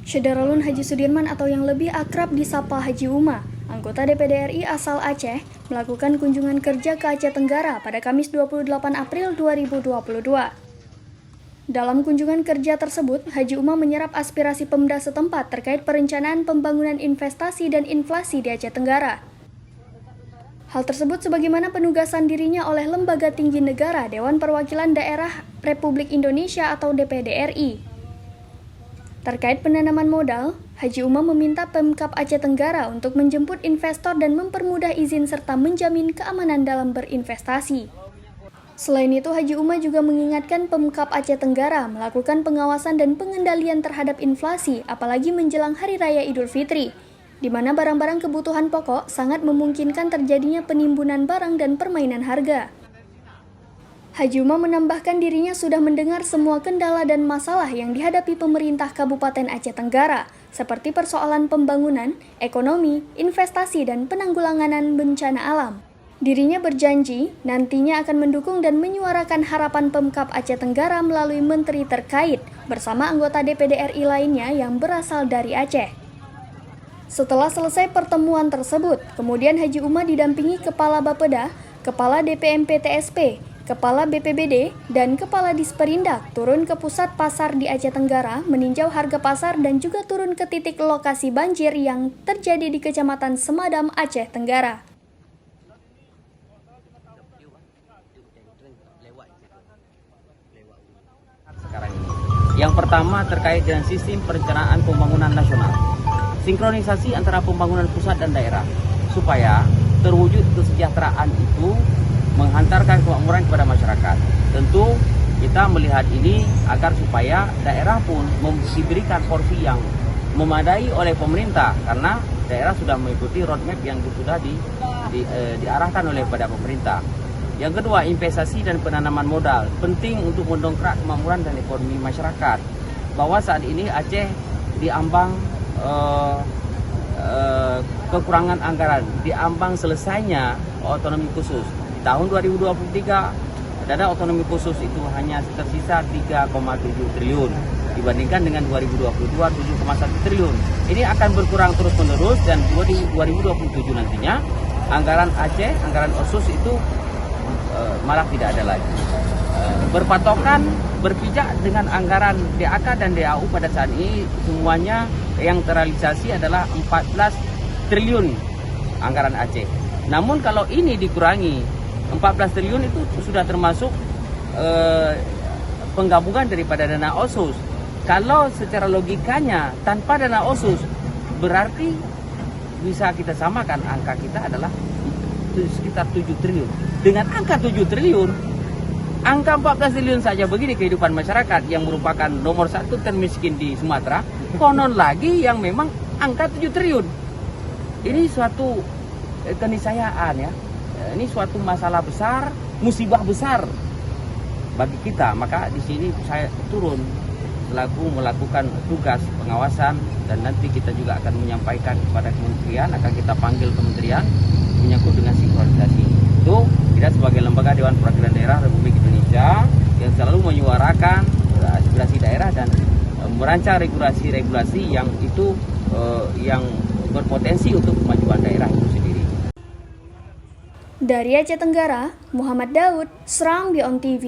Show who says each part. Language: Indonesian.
Speaker 1: Syederalun Haji Sudirman atau yang lebih akrab disapa Haji Uma, anggota DPD RI asal Aceh, melakukan kunjungan kerja ke Aceh Tenggara pada Kamis 28 April 2022. Dalam kunjungan kerja tersebut, Haji Uma menyerap aspirasi Pemda setempat terkait perencanaan pembangunan investasi dan inflasi di Aceh Tenggara. Hal tersebut sebagaimana penugasan dirinya oleh Lembaga Tinggi Negara Dewan Perwakilan Daerah Republik Indonesia atau DPD RI. Terkait penanaman modal, Haji Uma meminta Pemkab Aceh Tenggara untuk menjemput investor dan mempermudah izin serta menjamin keamanan dalam berinvestasi. Selain itu, Haji Uma juga mengingatkan Pemkab Aceh Tenggara melakukan pengawasan dan pengendalian terhadap inflasi, apalagi menjelang Hari Raya Idul Fitri, di mana barang-barang kebutuhan pokok sangat memungkinkan terjadinya penimbunan barang dan permainan harga. Haji Uma menambahkan dirinya sudah mendengar semua kendala dan masalah yang dihadapi pemerintah Kabupaten Aceh Tenggara, seperti persoalan pembangunan, ekonomi, investasi, dan penanggulangan bencana alam. Dirinya berjanji nantinya akan mendukung dan menyuarakan harapan Pemkab Aceh Tenggara melalui menteri terkait bersama anggota DPD RI lainnya yang berasal dari Aceh. Setelah selesai pertemuan tersebut, kemudian Haji Uma didampingi Kepala Bapeda, Kepala DPMP TSP, Kepala BPBD, dan Kepala Disperindak turun ke pusat pasar di Aceh Tenggara meninjau harga pasar dan juga turun ke titik lokasi banjir yang terjadi di Kecamatan Semadam, Aceh Tenggara.
Speaker 2: Sekarang ini. Yang pertama terkait dengan sistem perencanaan pembangunan nasional. Sinkronisasi antara pembangunan pusat dan daerah supaya terwujud kesejahteraan itu menghantarkan kemakmuran kepada masyarakat. Tentu kita melihat ini agar supaya daerah pun diberikan porsi yang memadai oleh pemerintah karena daerah sudah mengikuti roadmap yang sudah diarahkan oleh pada pemerintah. Yang kedua, investasi dan penanaman modal penting untuk mendongkrak kemakmuran dan ekonomi masyarakat. Bahwa saat ini Aceh diambang kekurangan anggaran, diambang selesainya otonomi khusus. Di tahun 2023 dana otonomi khusus itu hanya tersisa 3,7 triliun dibandingkan dengan 2022 7,1 triliun. Ini akan berkurang terus-menerus dan 2027 nantinya anggaran Aceh, anggaran OSUS itu malah tidak ada lagi. Berpatokan berpijak dengan anggaran DAK dan DAU pada saat ini semuanya yang terrealisasi adalah 14 triliun anggaran Aceh. Namun kalau ini dikurangi 14 triliun itu sudah termasuk penggabungan daripada dana OSUS. Kalau secara logikanya tanpa dana OSUS berarti bisa kita samakan angka kita adalah sekitar 7 triliun. Dengan angka 7 triliun, angka 14 triliun saja begini kehidupan masyarakat yang merupakan nomor 1 termiskin di Sumatera, konon lagi yang memang angka 7 triliun. Ini suatu keniscayaan ya. Ini suatu masalah besar, musibah besar bagi kita. Maka di sini saya turun selaku melakukan tugas pengawasan dan nanti kita juga akan menyampaikan kepada kementerian, akan kita panggil kementerian menyangkut dengan sinkronisasi. Itu kita sebagai lembaga Dewan Perwakilan Daerah Republik Indonesia yang selalu menyuarakan aspirasi daerah dan merancang regulasi-regulasi yang itu yang berpotensi untuk kemajuan daerah itu sendiri.
Speaker 1: Dari Aceh Tenggara, Muhammad Daud, Serang Beyond TV.